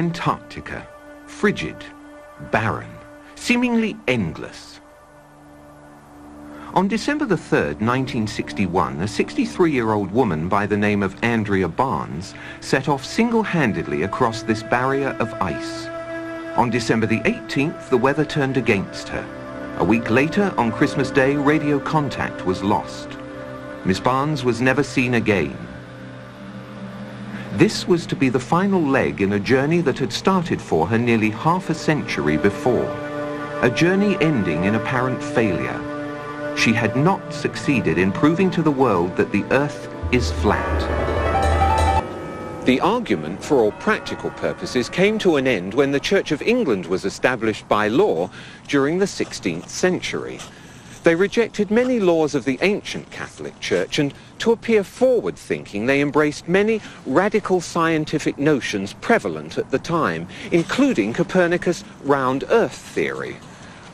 Antarctica, frigid, barren, seemingly endless. On December the 3rd, 1961, a 63-year-old woman by the name of A.Barnes set off single-handedly across this barrier of ice. On December the 18th, the weather turned against her. A week later, on Christmas Day, radio contact was lost. Miss Barnes was never seen again. This was to be the final leg in a journey that had started for her nearly half a century before. A journey ending in apparent failure. She had not succeeded in proving to the world that the Earth is flat. The argument, for all practical purposes, came to an end when the Church of England was established by law during the 16th century. They rejected many laws of the ancient Catholic Church, and to appear forward-thinking, they embraced many radical scientific notions prevalent at the time, including Copernicus' round Earth theory.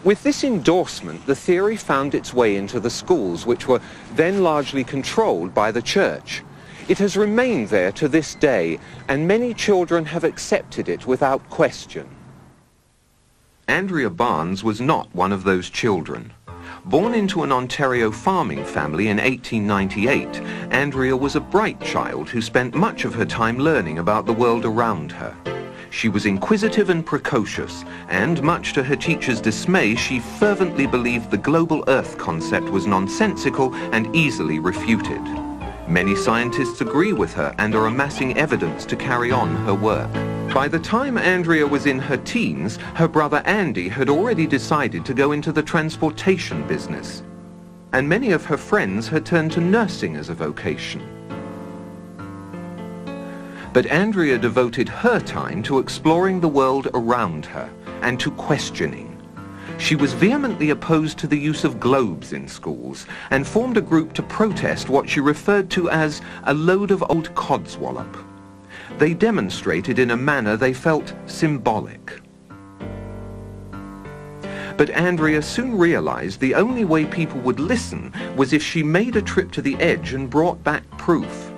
With this endorsement, the theory found its way into the schools, which were then largely controlled by the Church. It has remained there to this day, and many children have accepted it without question. A.Barnes was not one of those children. Born into an Ontario farming family in 1898, Andrea was a bright child who spent much of her time learning about the world around her. She was inquisitive and precocious, and much to her teacher's dismay, she fervently believed the global Earth concept was nonsensical and easily refuted. Many scientists agree with her and are amassing evidence to carry on her work. By the time Andrea was in her teens, her brother Andy had already decided to go into the transportation business, and many of her friends had turned to nursing as a vocation. But Andrea devoted her time to exploring the world around her and to questioning. She was vehemently opposed to the use of globes in schools and formed a group to protest what she referred to as a load of old codswallop. They demonstrated in a manner they felt symbolic. But Andrea soon realized the only way people would listen was if she made a trip to the edge and brought back proof.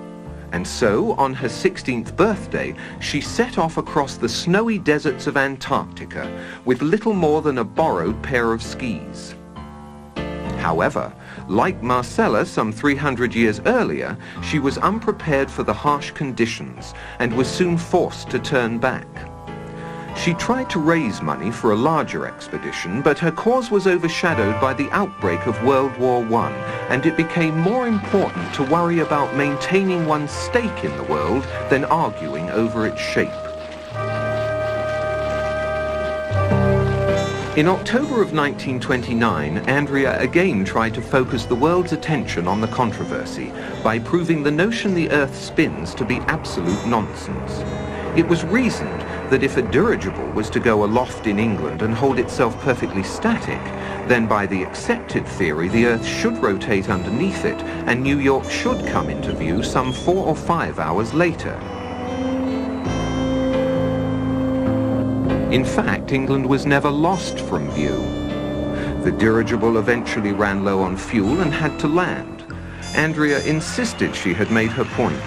And so, on her 16th birthday, she set off across the snowy deserts of Antarctica with little more than a borrowed pair of skis. However, like Marcella some 300 years earlier, she was unprepared for the harsh conditions and was soon forced to turn back. She tried to raise money for a larger expedition, but her cause was overshadowed by the outbreak of World War I, and it became more important to worry about maintaining one's stake in the world than arguing over its shape. In October of 1929, Andrea again tried to focus the world's attention on the controversy by proving the notion the Earth spins to be absolute nonsense. It was reasoned that if a dirigible was to go aloft in England and hold itself perfectly static, then by the accepted theory the Earth should rotate underneath it and New York should come into view some 4 or 5 hours later. In fact, England was never lost from view. The dirigible eventually ran low on fuel and had to land. Andrea insisted she had made her point.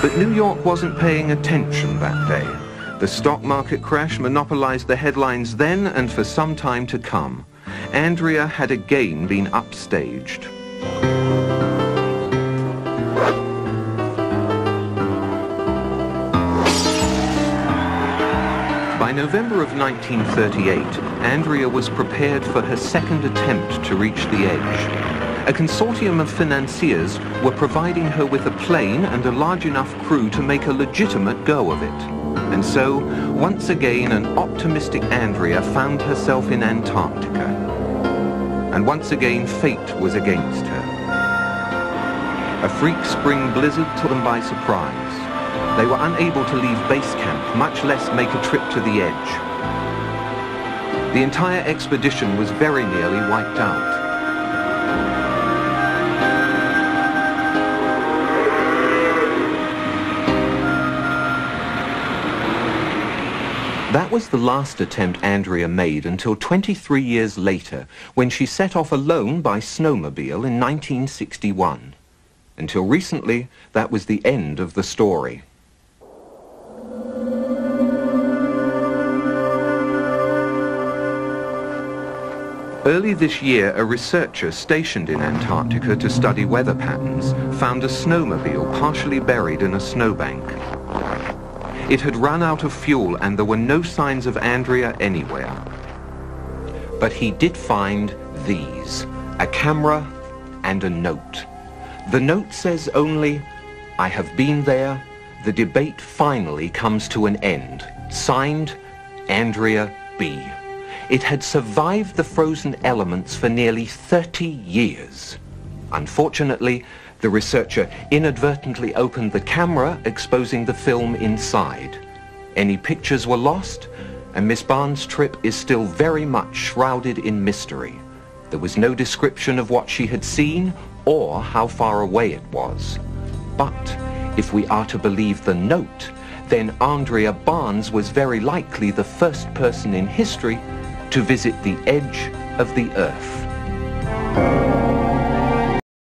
But New York wasn't paying attention that day. The stock market crash monopolized the headlines then and for some time to come. Andrea had again been upstaged. By November of 1938, Andrea was prepared for her second attempt to reach the edge. A consortium of financiers were providing her with a plane and a large enough crew to make a legitimate go of it. And so, once again, an optimistic Andrea found herself in Antarctica. And once again, fate was against her. A freak spring blizzard took them by surprise. They were unable to leave base camp, much less make a trip to the edge. The entire expedition was very nearly wiped out. That was the last attempt Andrea made until 23 years later, when she set off alone by snowmobile in 1961. Until recently, that was the end of the story. Early this year, a researcher stationed in Antarctica to study weather patterns found a snowmobile partially buried in a snowbank. It had run out of fuel and there were no signs of Andrea anywhere. But he did find these, a camera and a note. The note says only, "I have been there. The debate finally comes to an end. Signed, Andrea B." It had survived the frozen elements for nearly 30 years. Unfortunately, the researcher inadvertently opened the camera, exposing the film inside. Any pictures were lost, and Miss Barnes' trip is still very much shrouded in mystery. There was no description of what she had seen or how far away it was. But if we are to believe the note, then Andrea Barnes was very likely the first person in history to visit the edge of the Earth.